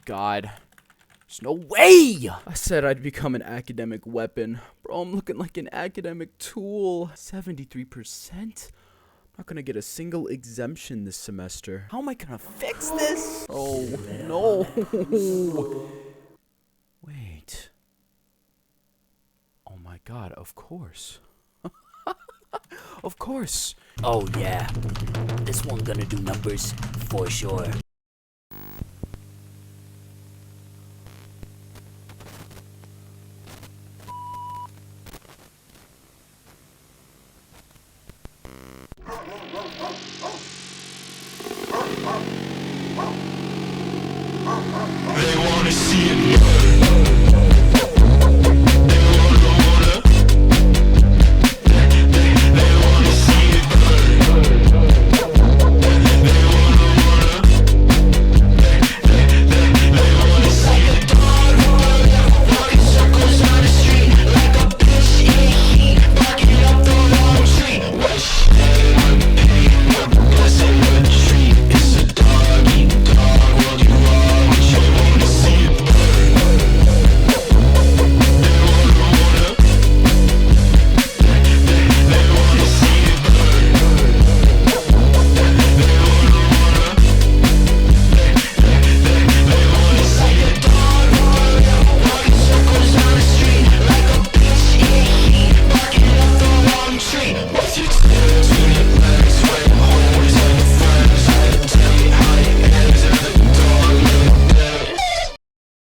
God. There's no way! I said I'd become an academic weapon. Bro, I'm looking like an academic tool. 73%? Not gonna get a single exemption this semester. How am I gonna fix this? Oh, no. Wait. Oh my God, of course. Of course. Oh yeah, this one gonna do numbers for sure. They wanna see it burn.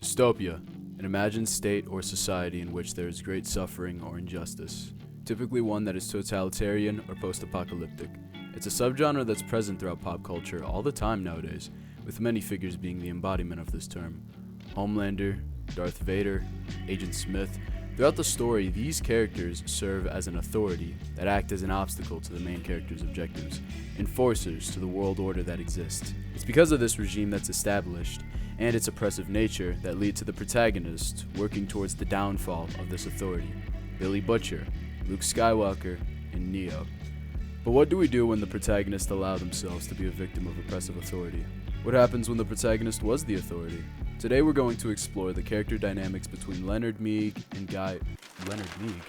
Dystopia, an imagined state or society in which there is great suffering or injustice, typically one that is totalitarian or post-apocalyptic. It's a subgenre that's present throughout pop culture all the time nowadays, with many figures being the embodiment of this term. Homelander, Darth Vader, Agent Smith. Throughout the story, these characters serve as an authority that act as an obstacle to the main character's objectives, enforcers to the world order that exists. It's because of this regime that's established and its oppressive nature that lead to the protagonist working towards the downfall of this authority. Billy Butcher, Luke Skywalker, and Neo. But what do we do when the protagonists allow themselves to be a victim of oppressive authority? What happens when the protagonist was the authority? Today we're going to explore the character dynamics between Leonard Meeg and Guy... Leonard Meeg?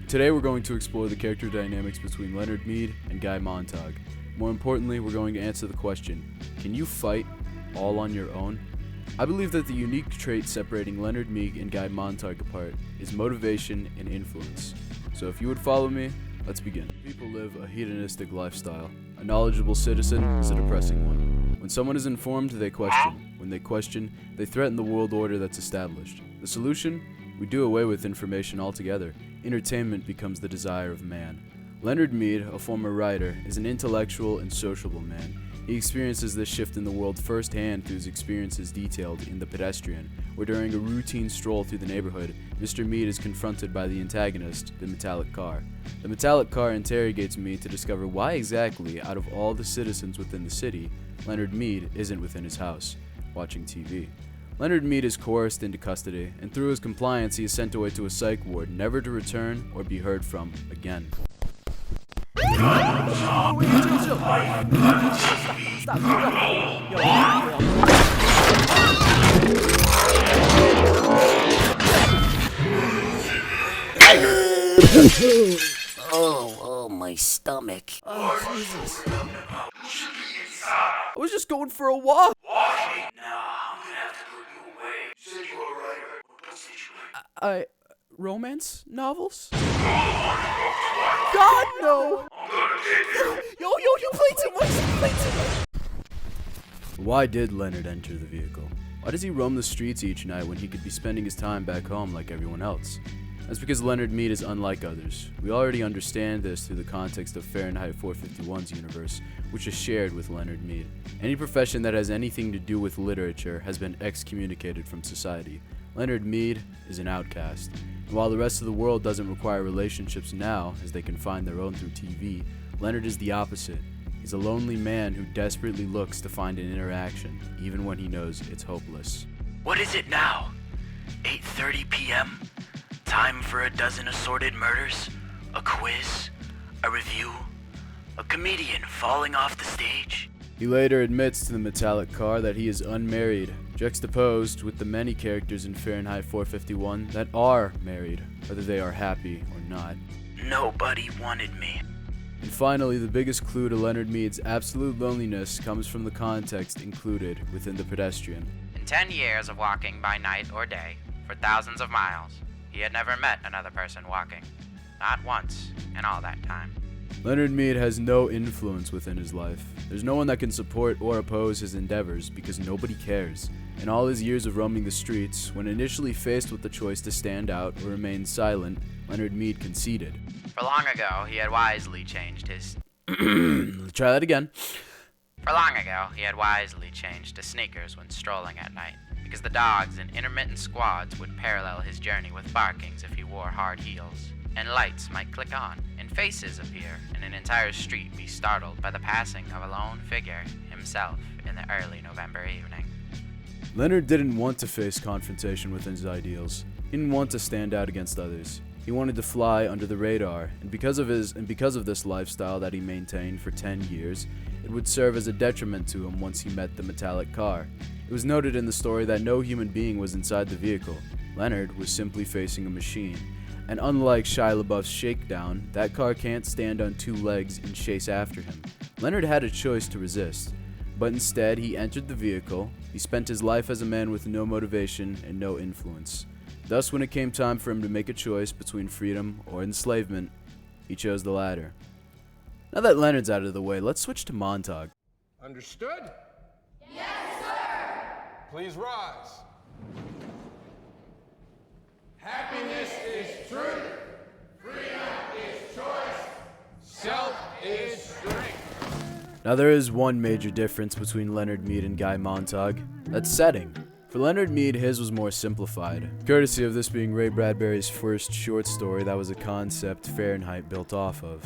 Today we're going to explore the character dynamics between Leonard Mead and Guy Montag. More importantly, we're going to answer the question, can you fight all on your own? I believe that the unique trait separating Leonard Meeg and Guy Montag apart is motivation and influence. So if you would follow me, let's begin. People live a hedonistic lifestyle. A knowledgeable citizen is a depressing one. When someone is informed, they question. When they question, they threaten the world order that's established. The solution? We do away with information altogether. Entertainment becomes the desire of man. Leonard Mead, a former writer, is an intellectual and sociable man. He experiences this shift in the world firsthand through his experiences detailed in The Pedestrian, where during a routine stroll through the neighborhood, Mr. Mead is confronted by the antagonist, the metallic car. The metallic car interrogates Mead to discover why exactly, out of all the citizens within the city, Leonard Mead isn't within his house, watching TV. Leonard Mead is coerced into custody, and through his compliance he is sent away to a psych ward, never to return or be heard from again. Oh, my stomach. Oh, Jesus. I was just going for a walk. Walking? Nah, I'm gonna have to put you away. You said you were a writer. What's it you Romance novels? God, no! I'm gonna take you. Yo, you play too much! You play too much! Why did Leonard enter the vehicle? Why does he roam the streets each night when he could be spending his time back home like everyone else? That's because Leonard Mead is unlike others. We already understand this through the context of Fahrenheit 451's universe, which is shared with Leonard Mead. Any profession that has anything to do with literature has been excommunicated from society. Leonard Mead is an outcast. And while the rest of the world doesn't require relationships now, as they can find their own through TV, Leonard is the opposite. He's a lonely man who desperately looks to find an interaction, even when he knows it's hopeless. What is it now? 8:30 p.m.? Time for a dozen assorted murders? A quiz? A review? A comedian falling off the stage? He later admits to the metallic car that he is unmarried, juxtaposed with the many characters in Fahrenheit 451 that are married, whether they are happy or not. Nobody wanted me. And finally, the biggest clue to Leonard Mead's absolute loneliness comes from the context included within the pedestrian. In 10 years of walking by night or day, for thousands of miles, he had never met another person walking. Not once in all that time. Leonard Mead has no influence within his life. There's no one that can support or oppose his endeavors because nobody cares. In all his years of roaming the streets, when initially faced with the choice to stand out or remain silent, Leonard Mead conceded. For long ago, he had wisely changed his... Try that again. For long ago, he had wisely changed to sneakers when strolling at night, because the dogs in intermittent squads would parallel his journey with barkings if he wore hard heels, and lights might click on, and faces appear, and an entire street be startled by the passing of a lone figure, himself, in the early November evening. Leonard didn't want to face confrontation with his ideals. He didn't want to stand out against others. He wanted to fly under the radar, and because of this lifestyle that he maintained for 10 years, it would serve as a detriment to him once he met the metallic car. It was noted in the story that no human being was inside the vehicle. Leonard was simply facing a machine. And unlike Shia LaBeouf's Shakedown, that car can't stand on two legs and chase after him. Leonard had a choice to resist, but instead he entered the vehicle. He spent his life as a man with no motivation and no influence. Thus, when it came time for him to make a choice between freedom or enslavement, he chose the latter. Now that Leonard's out of the way, let's switch to Montauk. Understood? Yes, sir! Please rise. Happiness is truth. Freedom is choice. Self is strength. Now there is one major difference between Leonard Mead and Guy Montag. That's setting. For Leonard Mead, his was more simplified, courtesy of this being Ray Bradbury's first short story that was a concept Fahrenheit built off of.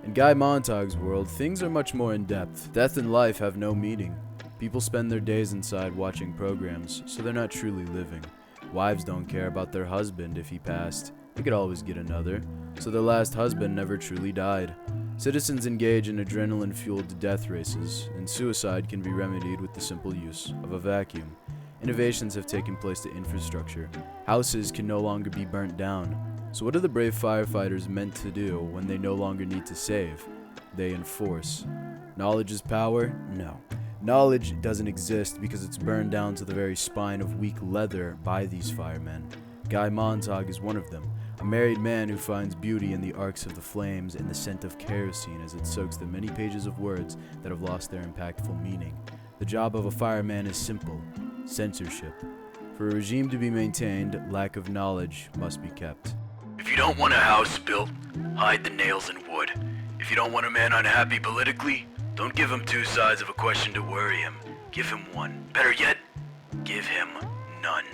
In Guy Montag's world, things are much more in-depth. Death and life have no meaning. People spend their days inside watching programs, so they're not truly living. Wives don't care about their husband if he passed. They could always get another, so their last husband never truly died. Citizens engage in adrenaline-fueled death races, and suicide can be remedied with the simple use of a vacuum. Innovations have taken place to infrastructure. Houses can no longer be burnt down. So what are the brave firefighters meant to do when they no longer need to save? They enforce. Knowledge is power? No. Knowledge doesn't exist because it's burned down to the very spine of weak leather by these firemen. Guy Montag is one of them, a married man who finds beauty in the arcs of the flames and the scent of kerosene as it soaks the many pages of words that have lost their impactful meaning. The job of a fireman is simple: censorship. For a regime to be maintained, lack of knowledge must be kept. If you don't want a house built, hide the nails in wood. If you don't want a man unhappy politically, don't give him two sides of a question to worry him. Give him one. Better yet, give him none.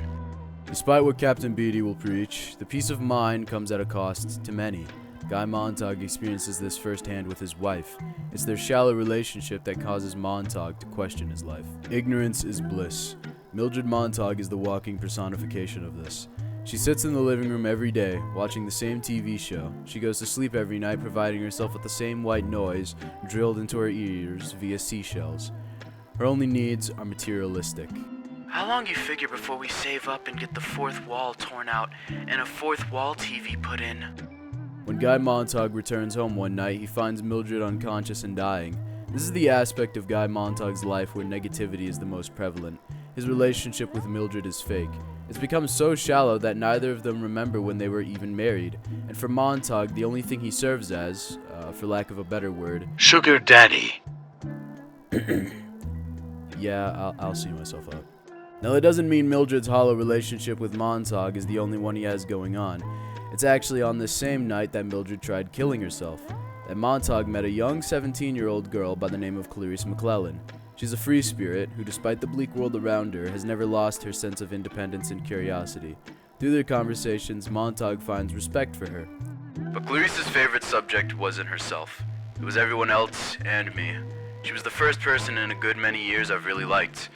Despite what Captain Beatty will preach, the peace of mind comes at a cost to many. Guy Montag experiences this firsthand with his wife. It's their shallow relationship that causes Montag to question his life. Ignorance is bliss. Mildred Montag is the walking personification of this. She sits in the living room every day, watching the same TV show. She goes to sleep every night, providing herself with the same white noise drilled into her ears via seashells. Her only needs are materialistic. How long you figure before we save up and get the fourth wall torn out and a fourth wall TV put in? When Guy Montag returns home one night, he finds Mildred unconscious and dying. This is the aspect of Guy Montag's life where negativity is the most prevalent. His relationship with Mildred is fake. It's become so shallow that neither of them remember when they were even married. And for Montag, the only thing he serves as, for lack of a better word, Sugar Daddy. Yeah, I'll see myself out. Now, that doesn't mean Mildred's hollow relationship with Montag is the only one he has going on. It's actually on this same night that Mildred tried killing herself, that Montag met a young 17-year-old girl by the name of Clarice McClellan. She's a free spirit who, despite the bleak world around her, has never lost her sense of independence and curiosity. Through their conversations, Montag finds respect for her. But Clarice's favorite subject wasn't herself. It was everyone else and me. She was the first person in a good many years I've really liked.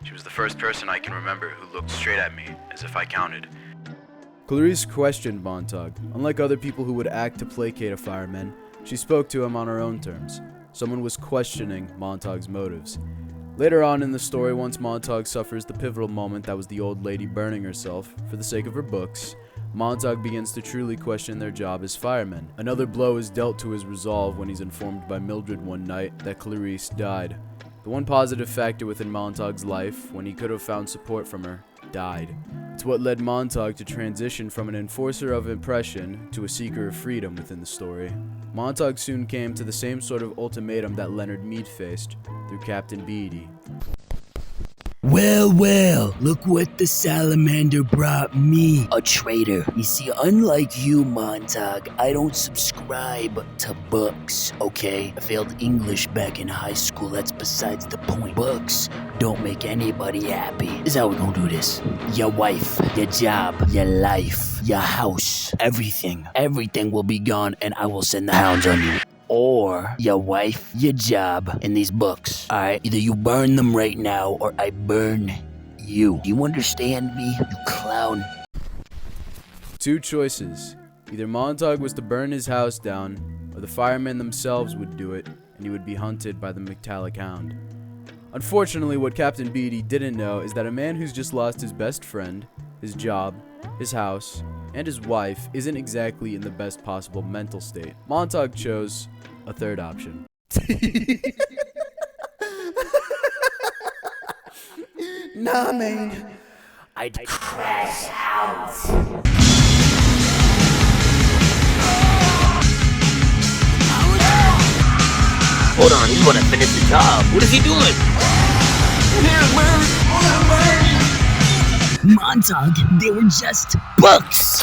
She was the first person I can remember who looked straight at me, as if I counted. Clarice questioned Montag. Unlike other people who would act to placate a fireman, she spoke to him on her own terms. Someone was questioning Montag's motives. Later on in the story, once Montag suffers the pivotal moment that was the old lady burning herself for the sake of her books, Montag begins to truly question their job as firemen. Another blow is dealt to his resolve when he's informed by Mildred one night that Clarice died. The one positive factor within Montag's life, when he could have found support from her, died. It's what led Montag to transition from an enforcer of oppression to a seeker of freedom within the story. Montag soon came to the same sort of ultimatum that Leonard Mead faced through Captain Beatty. Well, well, look what the salamander brought me. A traitor. You see, unlike you, Montag, I don't subscribe to books, okay? I failed English back in high school, that's besides the point. Books don't make anybody happy. This is how we're gonna do this. Your wife, your job, your life, your house, everything. Everything will be gone and I will send the hounds on you. Or your wife, your job, and these books. Alright, either you burn them right now or I burn you. Do you understand me, you clown? Two choices. Either Montag was to burn his house down, or the firemen themselves would do it, and he would be hunted by the metallic hound. Unfortunately, what Captain Beatty didn't know is that a man who's just lost his best friend, his job, his house, and his wife isn't exactly in the best possible mental state. Montag chose a third option. Nah, man. I'd crash out. Hold on, you wanna finish the job. What is he doing? Montag, they were just books.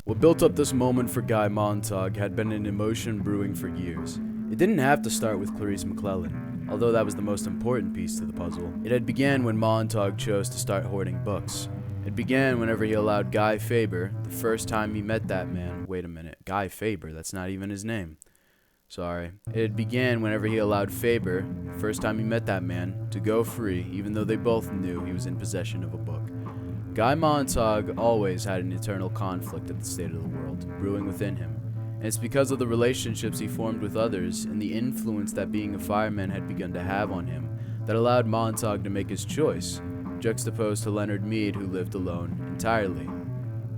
What built up this moment for Guy Montag had been an emotion brewing for years. It didn't have to start with Clarice McClellan, although that was the most important piece to the puzzle. It had began when Montag chose to start hoarding books. It began whenever he allowed Guy Faber, the first time he met that man. Wait a minute, Guy Faber, that's not even his name. Sorry. It began whenever he allowed Faber, the first time he met that man, to go free, even though they both knew he was in possession of a book. Guy Montag always had an eternal conflict of the state of the world, brewing within him, and it's because of the relationships he formed with others and the influence that being a fireman had begun to have on him that allowed Montag to make his choice, juxtaposed to Leonard Mead, who lived alone entirely.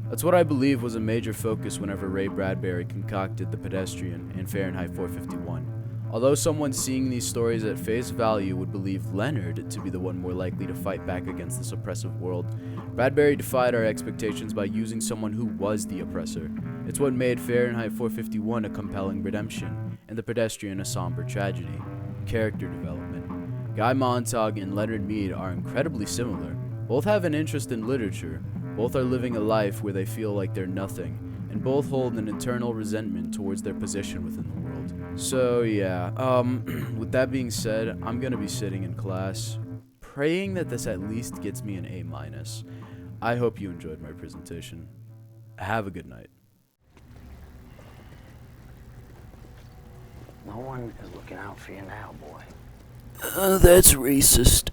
That's what I believe was a major focus whenever Ray Bradbury concocted The Pedestrian and Fahrenheit 451. Although someone seeing these stories at face value would believe Leonard to be the one more likely to fight back against this oppressive world, Bradbury defied our expectations by using someone who was the oppressor. It's what made Fahrenheit 451 a compelling redemption, and The Pedestrian a somber tragedy. Character development. Guy Montag and Leonard Mead are incredibly similar. Both have an interest in literature, both are living a life where they feel like they're nothing, and both hold an internal resentment towards their position within the world. So yeah, with that being said, I'm gonna be sitting in class, praying that this at least gets me an A-. I hope you enjoyed my presentation. Have a good night. No one is looking out for you now, boy. That's racist.